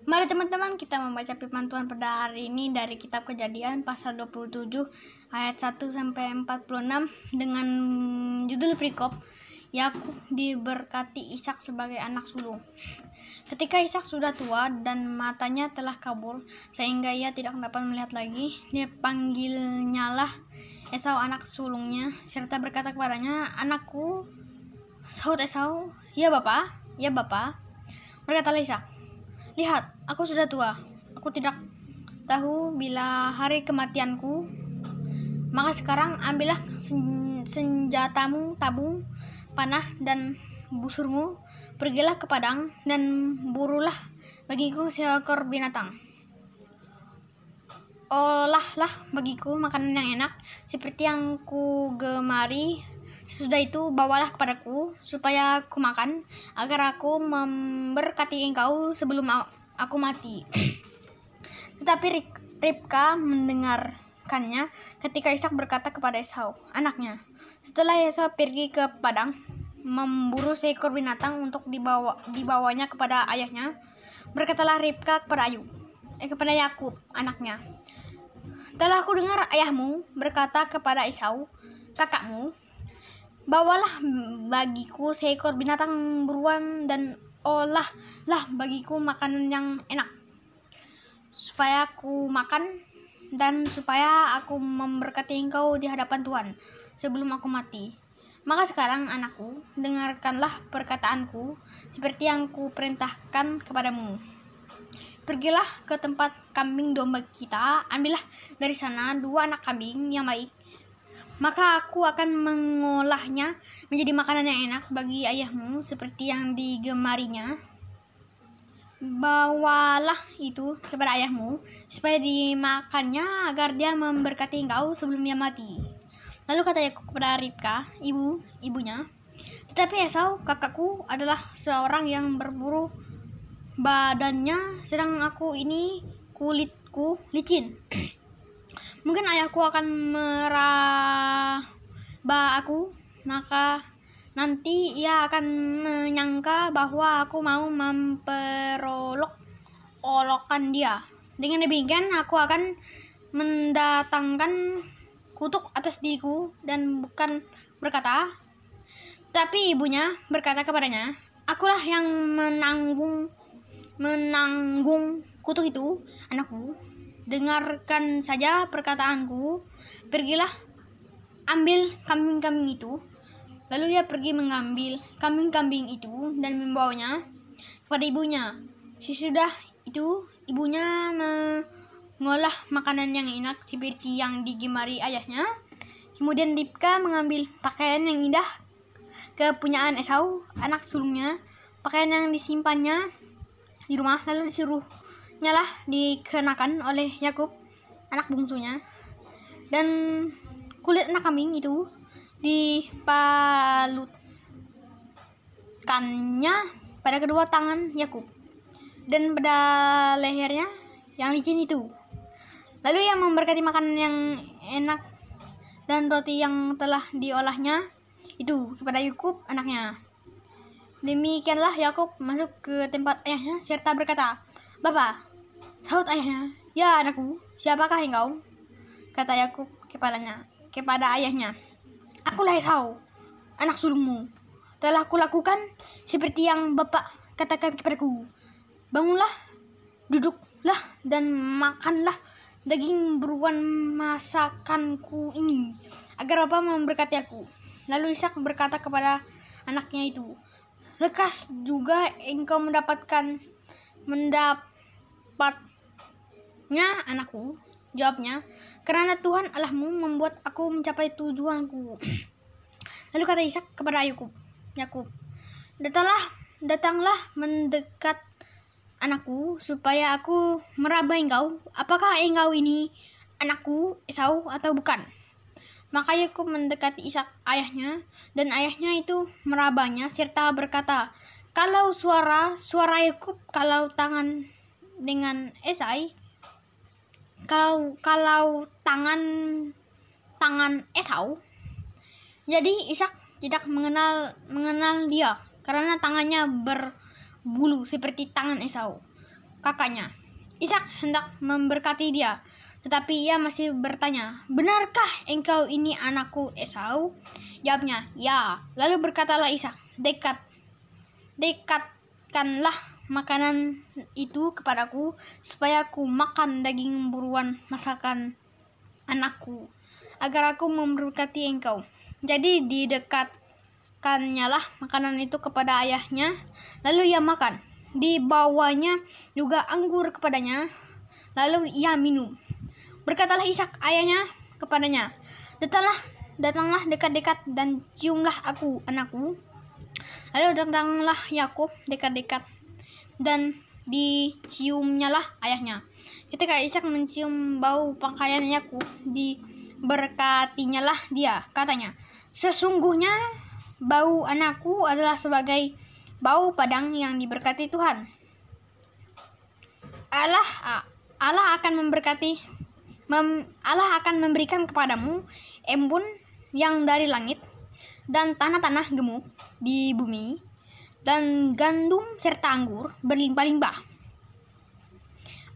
Mari teman-teman kita membaca firman Tuhan pada hari ini dari kitab Kejadian pasal 27 ayat 1 sampai 46 dengan judul perikop Yakub diberkati Ishak sebagai anak sulung. Ketika Ishak sudah tua dan matanya telah kabur sehingga ia tidak dapat melihat lagi, dipanggilnyalah Esau anak sulungnya serta berkata kepadanya, "Anakku." Sahut Esau, "Ya Bapa, ya Bapa." Berkatalah Ishak, "Lihat, aku sudah tua. Aku tidak tahu bila hari kematianku. Maka sekarang ambillah senjatamu, tabung, panah, dan busurmu. Pergilah ke padang dan burulah bagiku seekor binatang. Olahlah bagiku makanan yang enak seperti yang ku gemari. Sesudah itu bawalah kepadaku supaya aku makan, agar aku memberkati engkau sebelum aku mati." Tetapi Ribka mendengarkannya ketika Ishak berkata kepada Esau, anaknya. Setelah Esau pergi ke padang memburu seekor binatang untuk dibawanya kepada ayahnya, berkatalah Ribka kepada Yakub anaknya, "Telah aku dengar ayahmu berkata kepada Esau kakakmu, bawalah bagiku seekor binatang buruan dan olahlah bagiku makanan yang enak, supaya aku makan dan supaya aku memberkati engkau di hadapan Tuhan sebelum aku mati. Maka sekarang anakku, dengarkanlah perkataanku seperti yang ku perintahkan kepadamu. Pergilah ke tempat kambing domba kita, ambillah dari sana 2 anak kambing yang baik. Maka aku akan mengolahnya menjadi makanan yang enak bagi ayahmu seperti yang digemarinya. Bawalah itu kepada ayahmu supaya dimakannya agar dia memberkati engkau sebelum dia mati." Lalu kata Yakub kepada Ribka, ibunya, "Tetapi Esau kakakku adalah seorang yang berburu badannya, sedang aku ini kulitku licin. Mungkin ayahku akan meraba aku, maka nanti ia akan menyangka bahwa aku mau memperolok-olokkan dia. Dengan demikian aku akan mendatangkan kutuk atas diriku dan bukan berkata." Tapi ibunya berkata kepadanya, "Akulah yang menanggung kutuk itu, anakku. Dengarkan saja perkataanku. Pergilah, ambil kambing-kambing itu." Lalu ia pergi mengambil kambing-kambing itu dan membawanya kepada ibunya. Sesudah itu ibunya mengolah makanan yang enak seperti yang digemari ayahnya. Kemudian Ribka mengambil pakaian yang indah kepunyaan Esau anak sulungnya, pakaian yang disimpannya di rumah, lalu disuruhnyalah dikenakan oleh Yakub anak bungsunya, dan kulit anak kambing itu dipalutkannya pada kedua tangan Yakub dan pada lehernya yang licin itu. Lalu ia memberkati makanan yang enak dan roti yang telah diolahnya itu kepada Yakub anaknya. Demikianlah Yakub masuk ke tempat ayahnya serta berkata, "Bapa." Sahut ayahnya, "Ya anakku, siapakah engkau?" Kata Yakub kepada ayahnya, "Akulah Esau, anak sulungmu. Telah kulakukan seperti yang Bapak katakan kepadaku. Bangunlah, duduklah, dan makanlah daging buruan masakanku ini, agar Bapak memberkati aku." Lalu Ishak berkata kepada anaknya itu, "Lekas juga engkau mendapatnya, anakku." Jawabnya, "Karena Tuhan Allahmu membuat aku mencapai tujuanku." Lalu kata Ishak kepada Yakub, Datanglah mendekat, anakku, supaya aku meraba engkau. Apakah engkau ini anakku Esau atau bukan?" Maka Yakub mendekati Ishak ayahnya, dan ayahnya itu merabanya serta berkata, "Kalau suara Yakub, kalau tangan dengan kalau tangan Esau." Jadi Ishak tidak mengenal dia karena tangannya berbulu seperti tangan Esau. kakaknya. Ishak hendak memberkati dia, tetapi ia masih bertanya, "Benarkah engkau ini anakku Esau?" Jawabnya, "Ya." Lalu berkatalah Ishak, "Dekatkanlah makanan itu kepadaku, supaya aku makan daging buruan masakan anakku, agar aku memberkati engkau." Jadi didekatkannya lah makanan itu kepada ayahnya, lalu ia makan. Dibawanya juga anggur kepadanya, lalu ia minum. Berkatalah Ishak ayahnya kepadanya, Datanglah dekat-dekat dan ciumlah aku, anakku." Lalu datanglah Yakub dekat-dekat dan diciumnyalah ayahnya. Ketika Ishak mencium bau pakaian Yakub, diberkatinyalah dia. Katanya, "Sesungguhnya bau anakku adalah sebagai bau padang yang diberkati Tuhan. Allah akan memberikan kepadamu embun yang dari langit dan tanah-tanah gemuk di bumi, dan gandum serta anggur berlimpah-limpah.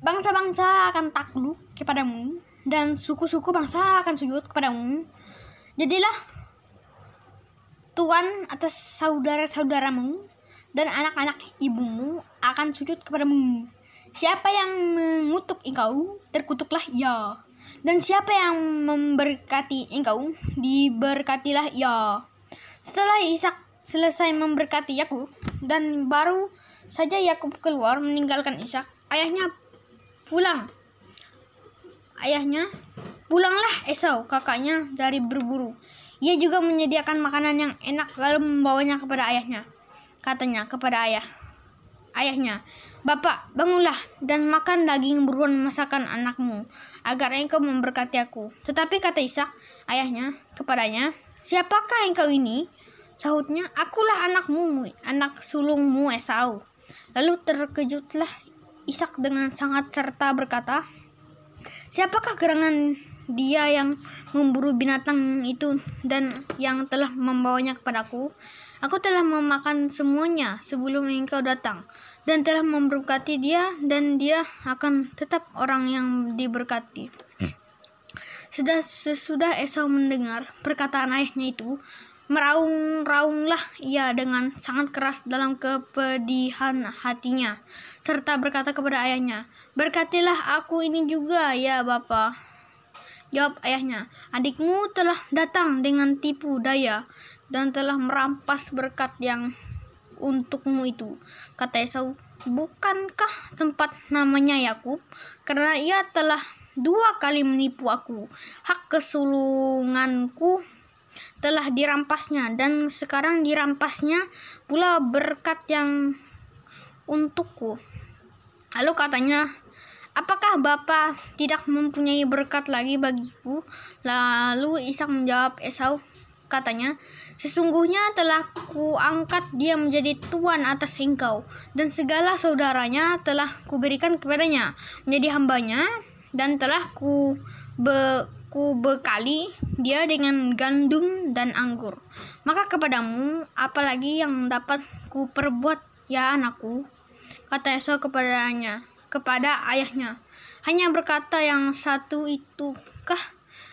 Bangsa-bangsa akan takluk kepadamu, dan suku-suku bangsa akan sujud kepadamu. Jadilah tuan atas saudara-saudaramu, dan anak-anak ibumu akan sujud kepadamu. Siapa yang mengutuk engkau, terkutuklah ia. Dan siapa yang memberkati engkau, diberkatilah ia." Setelah Ishak selesai memberkati Yakub, dan baru saja Yakub keluar meninggalkan Ishak, pulanglah Esau kakaknya dari berburu. Ia juga menyediakan makanan yang enak, lalu membawanya kepada ayahnya. Katanya kepada ayahnya, "Bapak, bangunlah dan makan daging buruan masakan anakmu, agar engkau memberkati aku." Tetapi kata Ishak ayahnya kepadanya, "Siapakah engkau ini?" Sahutnya, "Akulah anakmu, anak sulungmu Esau." Lalu terkejutlah Ishak dengan sangat serta berkata, "Siapakah gerangan dia yang memburu binatang itu dan yang telah membawanya kepadaku? Aku telah memakan semuanya sebelum engkau datang, dan telah memberkati dia, dan dia akan tetap orang yang diberkati." Sesudah Esau mendengar perkataan ayahnya itu, meraung-raunglah ia dengan sangat keras dalam kepedihan hatinya, serta berkata kepada ayahnya, "Berkatilah aku ini juga, ya Bapa." Jawab ayahnya, "Adikmu telah datang dengan tipu daya dan telah merampas berkat yang untukmu itu." Kata Esau, "Bukankah tempat namanya Yakub? Karena ia telah 2 kali menipu aku. Hak kesulunganku telah dirampasnya, dan sekarang dirampasnya pula berkat yang untukku." Lalu katanya, "Apakah Bapa tidak mempunyai berkat lagi bagiku?" Lalu Ishak menjawab Esau, katanya, "Sesungguhnya telah kuangkat dia menjadi tuan atas engkau, dan segala saudaranya telah kuberikan kepadanya menjadi hambanya, dan telah kubekali dia dengan gandum dan anggur. Maka kepadamu apalagi yang dapat kuperbuat, ya anakku?" Kata Esau kepada ayahnya, "Hanya berkata yang satu itukah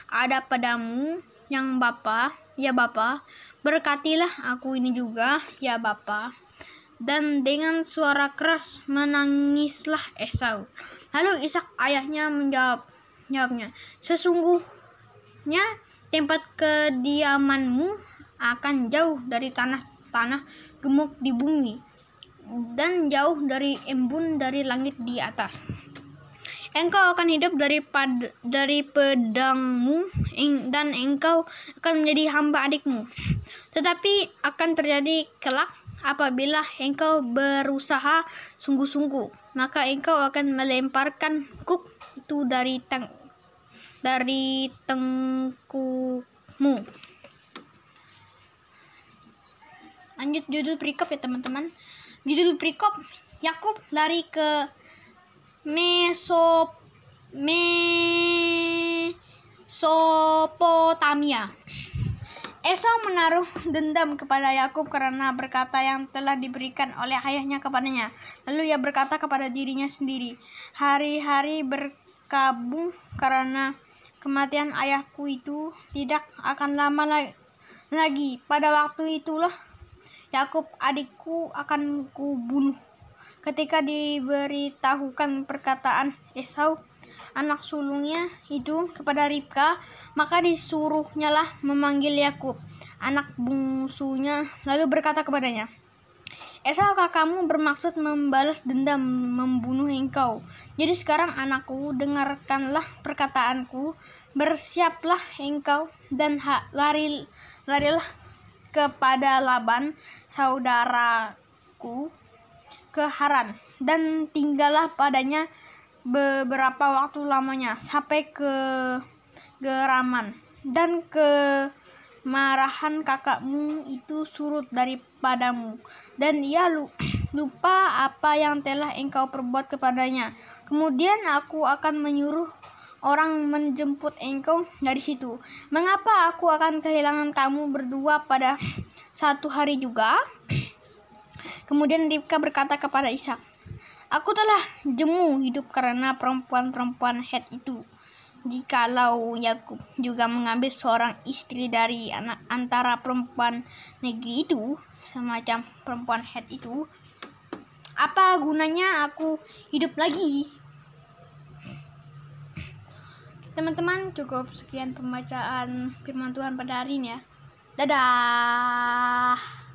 ada padamu, yang Bapa, ya Bapa? Berkatilah aku ini juga, ya Bapa." Dan dengan suara keras menangislah Esau. Lalu Ishak ayahnya menjawabnya, "Sesungguhnya tempat kediamanmu akan jauh dari tanah-tanah gemuk di bumi, dan jauh dari embun dari langit di atas. Engkau akan hidup dari pedangmu, dan engkau akan menjadi hamba adikmu. Tetapi akan terjadi kelak, apabila engkau berusaha sungguh-sungguh, maka engkau akan melemparkan kuk itu dari tengkukmu." Lanjut judul perikop ya teman-teman. Judul perikop, Yakub lari ke Mesopotamia. Esau menaruh dendam kepada Yakub karena berkata yang telah diberikan oleh ayahnya kepadanya. Lalu ia berkata kepada dirinya sendiri, hari-hari berkabung karena kematian ayahku itu tidak akan lama lagi. Pada waktu itulah Yakub adikku akan kubunuh. Ketika diberitahukan perkataan Esau, anak sulungnya itu kepada Ribka, maka disuruhnyalah memanggil Yakub, anak bungsunya, lalu berkata kepadanya, Esau kakakmu bermaksud membalas dendam membunuh engkau. Jadi sekarang anakku, dengarkanlah perkataanku, bersiaplah engkau dan larilah kepada Laban saudaraku ke Haran, dan tinggallah padanya beberapa waktu lamanya sampai ke geraman, dan kemarahan kakakmu itu surut daripadamu, dan ia lupa apa yang telah engkau perbuat kepadanya. Kemudian aku akan menyuruh orang menjemput engkau dari situ. Mengapa aku akan kehilangan kamu berdua pada satu hari juga? Kemudian Ribka berkata kepada Ishak, aku telah jemu hidup karena perempuan-perempuan Het itu. Jikalau Yakub juga mengambil seorang istri dari antara perempuan negeri itu, semacam perempuan Het itu, apa gunanya aku hidup lagi? Teman-teman, cukup sekian pembacaan firman Tuhan pada hari ini ya. Dadah.